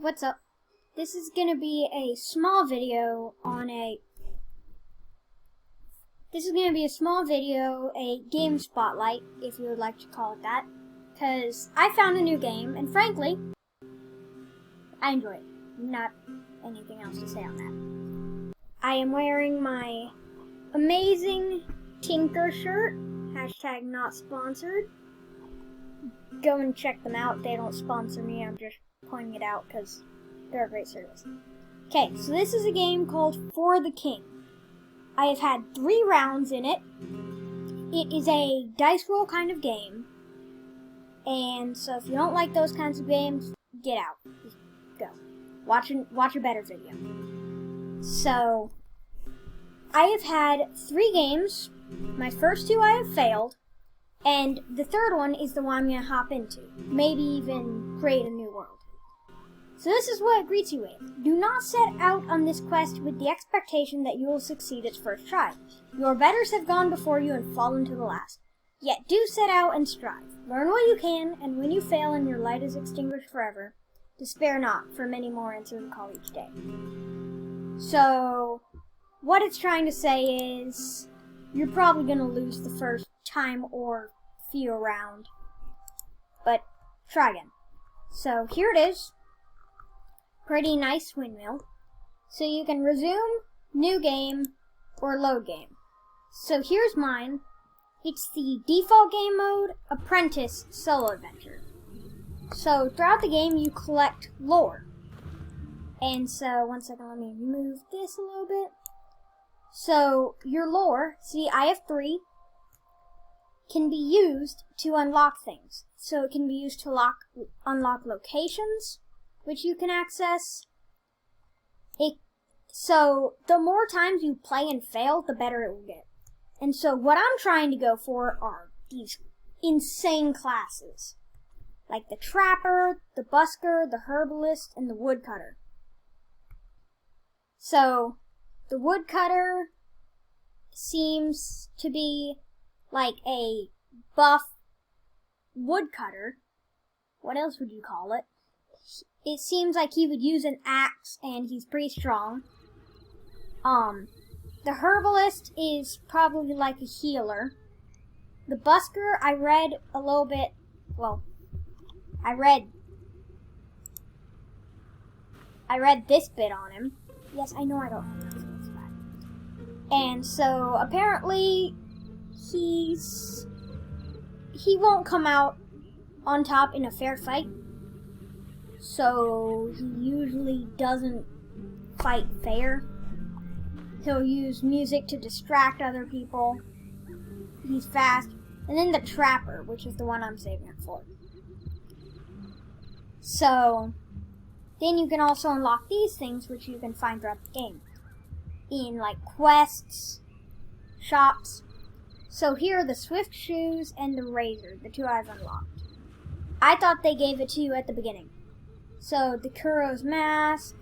what's up? This is gonna be a small video on a game spotlight, if you would like to call it that, because I found a new game, and frankly, I enjoy it. Not anything else to say on that. I am wearing my amazing Tinker shirt, hashtag not sponsored. Go and check them out. They don't sponsor me, I'm just pointing it out because they're a great service. Okay, so this is a game called For the King. I have had 3 rounds in it. It is a dice roll kind of game. And so if you don't like those kinds of games, get out. Just go. Watch a better video. So, I have had 3 games. My first 2 I have failed. And the third one is the one I'm going to hop into. Maybe even create a new world. So this is what it greets you with. Do not set out on this quest with the expectation that you will succeed its first try. Your betters have gone before you and fallen to the last. Yet do set out and strive. Learn what you can, and when you fail and your light is extinguished forever, despair not, for many more answer the call each day. So, what it's trying to say is, you're probably going to lose the first time or few around, but try again. So here it is. Pretty nice windmill. So you can resume, new game, or load game. So here's mine. It's the default game mode, Apprentice Solo Adventure. So throughout the game you collect lore. And so, one second, let me move this a little bit. So your lore, see I have 3, can be used to unlock things. So it can be used to unlock locations, which you can access. So the more times you play and fail, the better it will get. And so what I'm trying to go for are these insane classes. Like the Trapper, the Busker, the Herbalist, and the Woodcutter. So, the Woodcutter seems to be like a buff woodcutter. What else would you call it? It seems like he would use an axe, and he's pretty strong. The Herbalist is probably like a healer. The Busker, I read a little bit, well, I read this bit on him. Yes, I know I don't have those things back. And so, apparently, he won't come out on top in a fair fight. So, he usually doesn't fight fair. He'll use music to distract other people. He's fast. And then the Trapper, which is the one I'm saving it for. So, then you can also unlock these things, which you can find throughout the game. In, like, quests, shops. So here are the Swift Shoes and the Razor, the 2 I've unlocked. I thought they gave it to you at the beginning. So, the Kuro's Mask,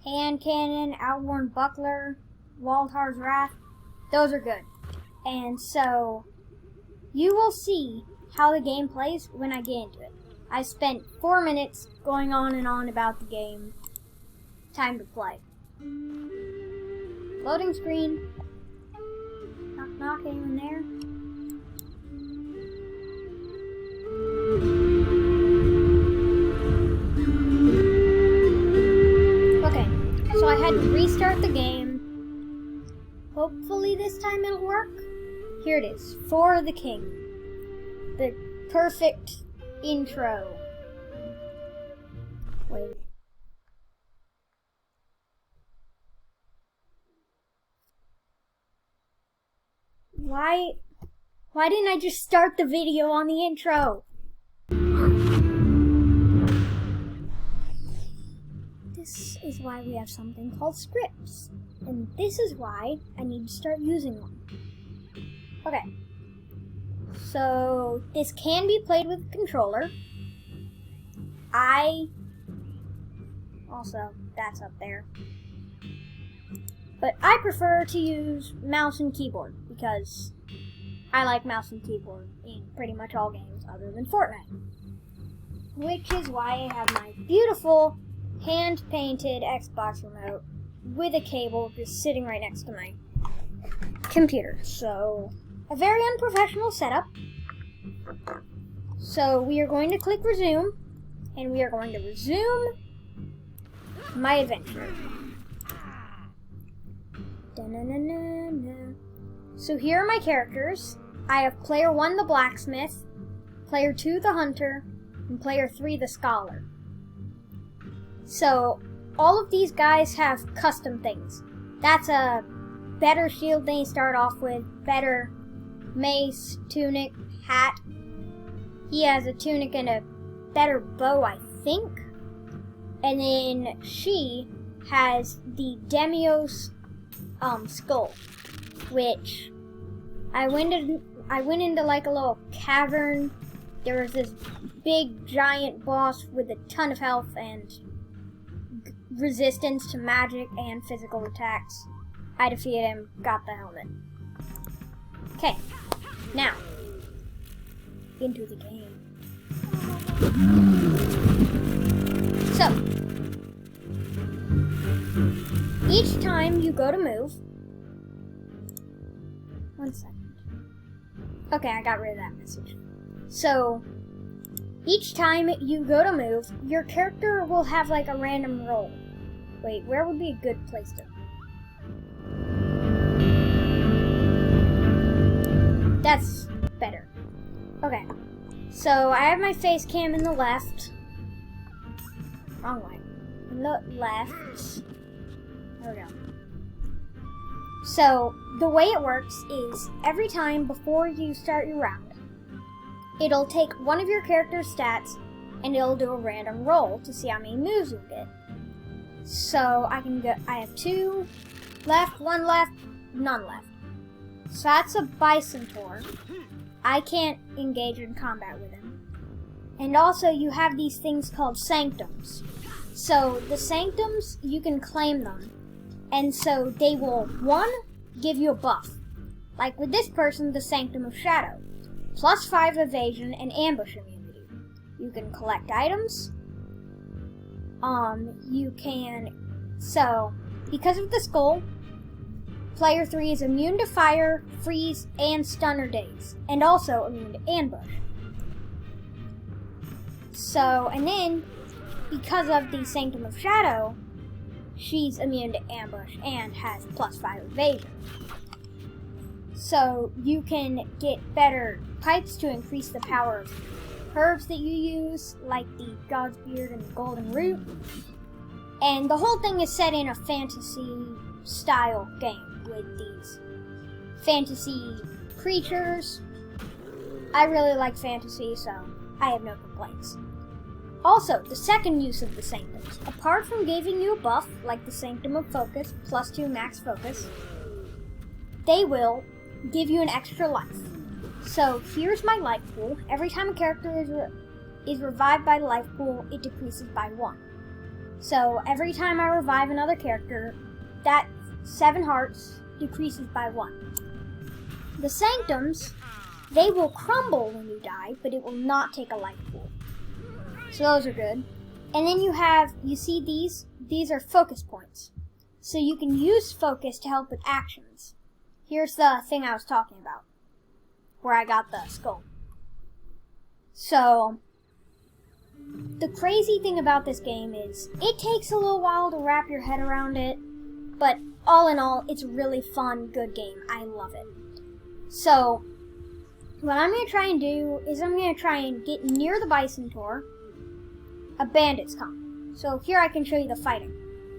Hand Cannon, Outworn Buckler, Waltar's Wrath, those are good. And so, you will see how the game plays when I get into it. I spent 4 minutes going on and on about the game. Time to play. Loading screen. Knock knock, anyone there? Okay, so I had to restart the game. Hopefully this time it'll work. Here it is, For the King. The perfect intro. Wait. Why didn't I just start the video on the intro? This is why we have something called scripts. And this is why I need to start using one. Okay. So, this can be played with a controller. Also, that's up there. But I prefer to use mouse and keyboard, because I like mouse and keyboard in pretty much all games other than Fortnite. Which is why I have my beautiful hand-painted Xbox remote with a cable just sitting right next to my computer. So, a very unprofessional setup. So, we are going to click resume, and we are going to resume my adventure. Da-na-na-na-na. So here are my characters. I have player 1, the blacksmith, player 2, the hunter, and player 3, the scholar. So all of these guys have custom things. That's a better shield than you start off with, better mace, tunic, hat. He has a tunic and a better bow, I think. And then she has the Demios skull, which I went into like a little cavern. There was this big giant boss with a ton of health and resistance to magic and physical attacks. I defeated him, got the helmet. Okay, now into the game. So, each time you go to move, one second. Okay, I got rid of that message. So, each time you go to move, your character will have like a random roll. Wait, where would be a good place to? That's better. Okay, so I have my face cam in the left. Wrong way. In the left. There we go. So, the way it works is every time before you start your round, it'll take one of your character's stats and it'll do a random roll to see how many moves you get. So, I have 2 left, 1 left, none left. So that's a Bison-Tor. I can't engage in combat with him. And also, you have these things called Sanctums. So, the Sanctums, you can claim them. And so, they will, 1, give you a buff. Like with this person, the Sanctum of Shadow. +5 evasion and ambush immunity. You can collect items. So, because of the skull, player 3 is immune to fire, freeze, and stunner daze. And also immune to ambush. So, and then, because of the Sanctum of Shadow, she's immune to ambush and has +5 evasion. So you can get better pipes to increase the power of herbs that you use, like the God's Beard and the Golden Root. And the whole thing is set in a fantasy-style game with these fantasy creatures. I really like fantasy, so I have no complaints. Also, the second use of the Sanctums, apart from giving you a buff, like the Sanctum of Focus, +2 max focus, they will give you an extra life. So, here's my life pool. Every time a character is revived by the life pool, it decreases by 1. So, every time I revive another character, that 7 hearts decreases by 1. The Sanctums, they will crumble when you die, but it will not take a life pool. So those are good. And then you see these are focus points. So you can use focus to help with actions. Here's the thing I was talking about, where I got the skull. So, the crazy thing about this game is, it takes a little while to wrap your head around it, but all in all, it's a really fun, good game. I love it. So, what I'm going to try and do is I'm going to try and get near the Bison-Tor. A bandit's come. So here I can show you the fighting.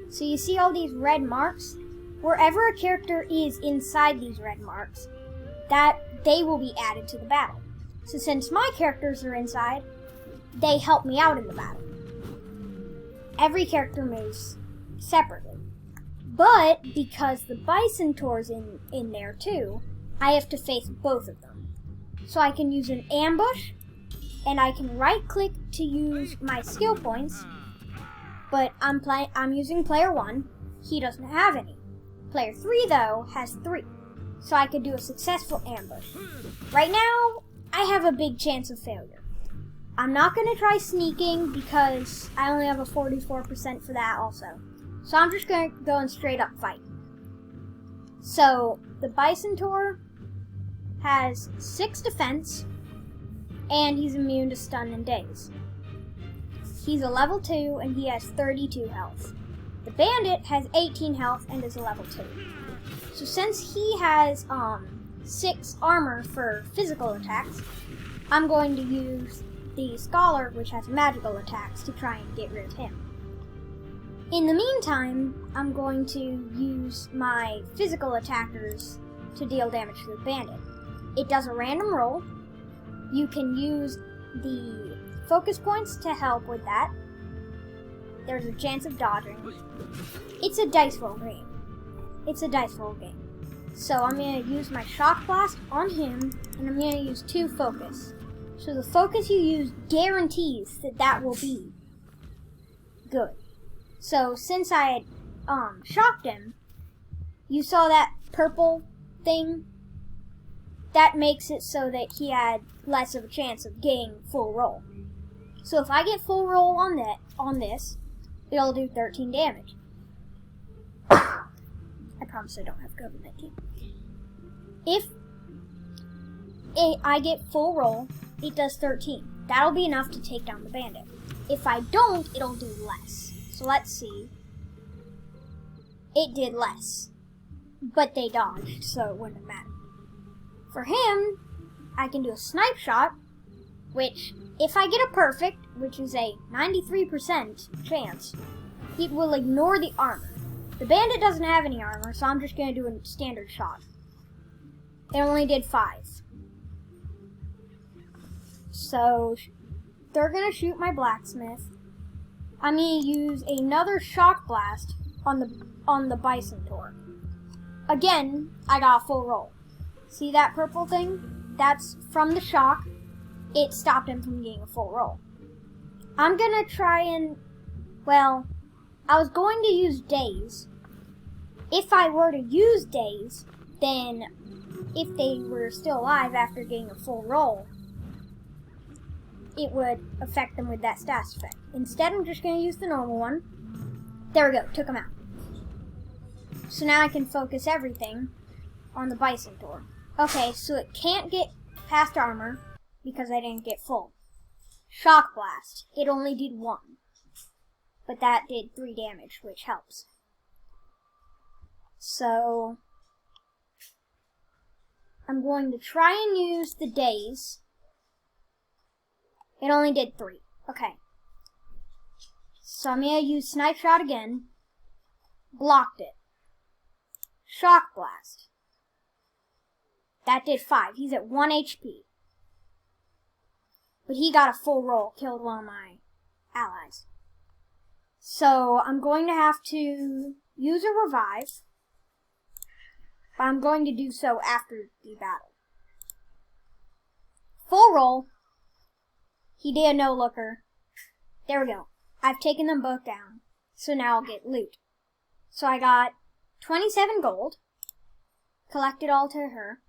So you see all these red marks? Wherever a character is inside these red marks, that they will be added to the battle. So since my characters are inside, they help me out in the battle. Every character moves separately. But because the Bison-Tor's in there too, I have to face both of them. So I can use an ambush, and I can right-click to use my skill points, but I'm using player 1. He doesn't have any. Player 3, though, has 3, so I could do a successful ambush. Right now, I have a big chance of failure. I'm not going to try sneaking because I only have a 44% for that also. So I'm just going to go and straight up fight. So the Bison-Taur has 6 defense, and he's immune to stun and daze. He's a level 2, and he has 32 health. The Bandit has 18 health and is a level 2. So since he has 6 armor for physical attacks, I'm going to use the Scholar, which has magical attacks, to try and get rid of him. In the meantime, I'm going to use my physical attackers to deal damage to the Bandit. It does a random roll. You can use the focus points to help with that. There's a chance of dodging. It's a dice roll game. So I'm going to use my Shock Blast on him, and I'm going to use 2 focus. So the focus you use guarantees that will be good. So since I had shocked him, you saw that purple thing? That makes it so that he had less of a chance of getting full roll. So if I get full roll on this, it'll do 13 damage. I promise I don't have COVID-19. If I get full roll, it does 13. That'll be enough to take down the Bandit. If I don't, it'll do less. So let's see. It did less. But they dodged, so it wouldn't matter. For him, I can do a snipe shot, which, if I get a perfect, which is a 93% chance, it will ignore the armor. The Bandit doesn't have any armor, so I'm just going to do a standard shot. It only did 5. So, they're going to shoot my Blacksmith. I'm going to use another Shock Blast on the Bison-Taur. Again, I got a full roll. See that purple thing? That's from the shock. It stopped him from getting a full roll. I'm going to try and, well, I was going to use Daze. If I were to use Daze, then if they were still alive after getting a full roll, it would affect them with that status effect. Instead, I'm just going to use the normal one. There we go, took him out. So now I can focus everything on the Bison-Taur. Okay, so it can't get past armor because I didn't get full. Shock Blast, it only did 1. But that did 3 damage, which helps. So, I'm going to try and use the Daze. It only did 3. Okay. So I'm going to use Snipe Shot again. Blocked it. Shock Blast. That did 5. He's at 1 HP. But he got a full roll, killed one of my allies. So I'm going to have to use a revive. But I'm going to do so after the battle. Full roll. He did a no-looker. There we go. I've taken them both down. So now I'll get loot. So I got 27 gold. Collected all to her.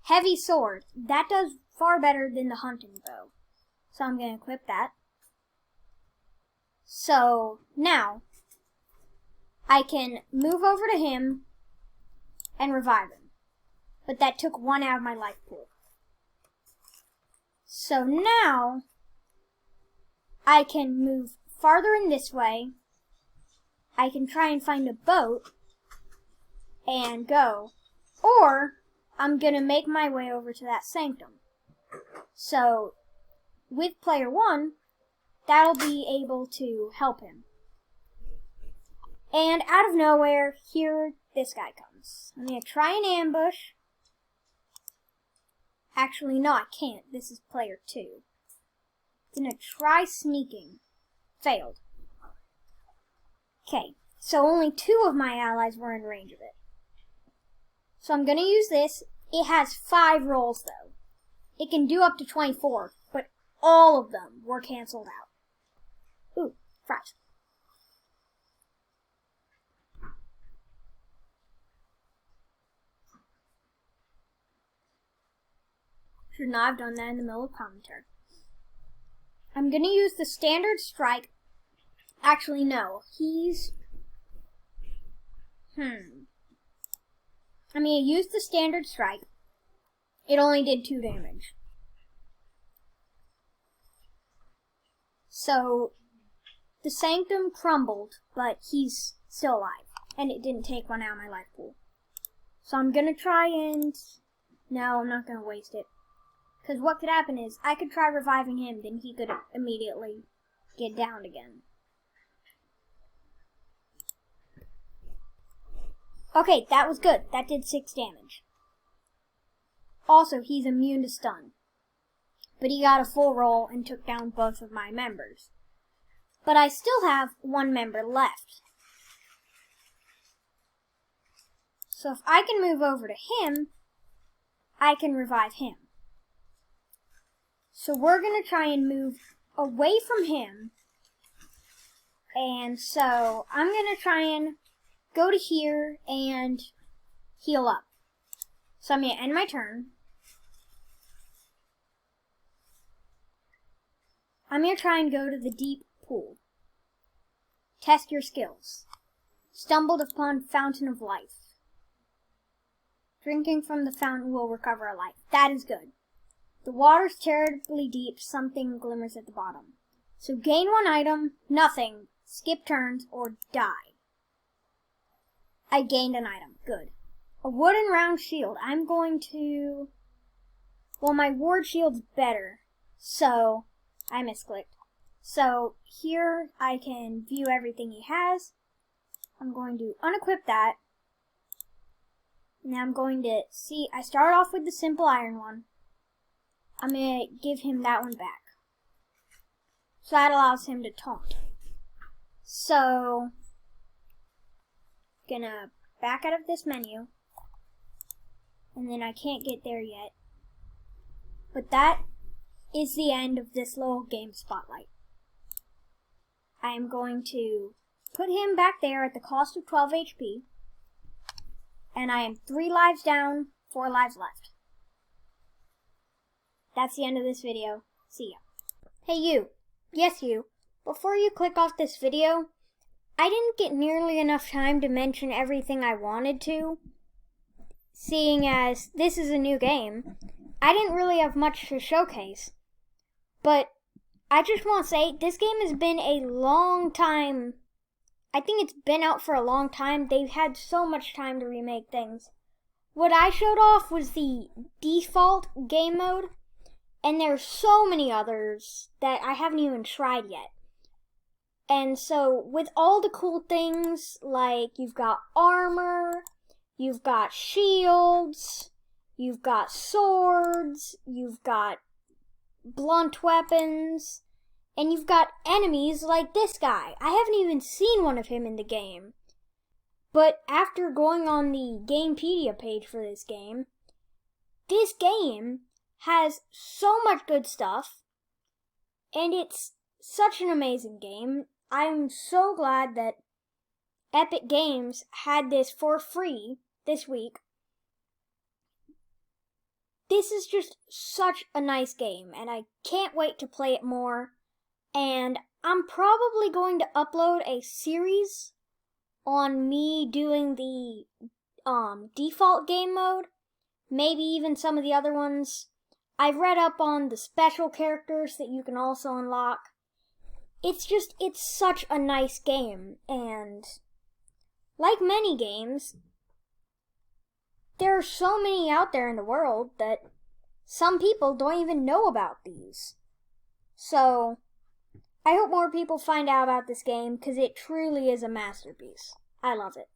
Heavy sword. That does far better than the hunting bow. So I'm going to equip that. So now I can move over to him and revive him. But that took 1 out of my life pool. So now I can move farther in this way. I can try and find a boat and go. Or I'm going to make my way over to that sanctum. So with player 1, that'll be able to help him. And out of nowhere, here this guy comes. I'm going to try and ambush. Actually, no, I can't. This is player 2. I'm going to try sneaking. Failed. Okay, so only 2 of my allies were in range of it. So I'm going to use this. It has 5 rolls, though. It can do up to 24, but all of them were canceled out. Ooh, fries. Should not have done that in the middle of commentary. I'm gonna use the standard strike. Actually, no. I'm gonna use the standard strike. It only did 2 damage. So, the Sanctum crumbled, but he's still alive. And it didn't take 1 out of my life pool. So I'm gonna try and... No, I'm not gonna waste it. Because what could happen is, I could try reviving him, then he could immediately get downed again. Okay, that was good. That did 6 damage. Also, he's immune to stun. But he got a full roll and took down both of my members. But I still have 1 member left. So if I can move over to him, I can revive him. So we're going to try and move away from him. And so I'm going to try and go to here and heal up. So I'm going to end my turn. I'm going to try and go to the deep pool. Test your skills. Stumbled upon Fountain of Life. Drinking from the fountain will recover a life. That is good. The water's terribly deep, something glimmers at the bottom. So gain 1 item, nothing, skip turns, or die. I gained an item. Good. A wooden round shield. I'm going to... Well, my ward shield's better, so I misclicked. So here I can view everything he has. I'm going to unequip that. Now I'm going to see, I start off with the simple iron one. I'm going to give him that one back. So that allows him to taunt. So, gonna back out of this menu. And then I can't get there yet. But that is the end of this little game spotlight. I am going to put him back there at the cost of 12 HP. And I am 3 lives down, 4 lives left. That's the end of this video. See ya. Hey you. Yes you. Before you click off this video, I didn't get nearly enough time to mention everything I wanted to. Seeing as this is a new game, I didn't really have much to showcase. But I just want to say, this game has been a long time. I think it's been out for a long time. They've had so much time to remake things. What I showed off was the default game mode, and there's so many others that I haven't even tried yet. And so, with all the cool things, like you've got armor, you've got shields, you've got swords, you've got blunt weapons, and you've got enemies like this guy. I haven't even seen one of him in the game. But after going on the Gamepedia page for this game has so much good stuff, and it's such an amazing game. I'm so glad that Epic Games had this for free this week. This is just such a nice game, and I can't wait to play it more. And I'm probably going to upload a series on me doing the default game mode. Maybe even some of the other ones. I've read up on the special characters that you can also unlock. It's such a nice game. And like many games, there are so many out there in the world that some people don't even know about these. So I hope more people find out about this game, because it truly is a masterpiece. I love it.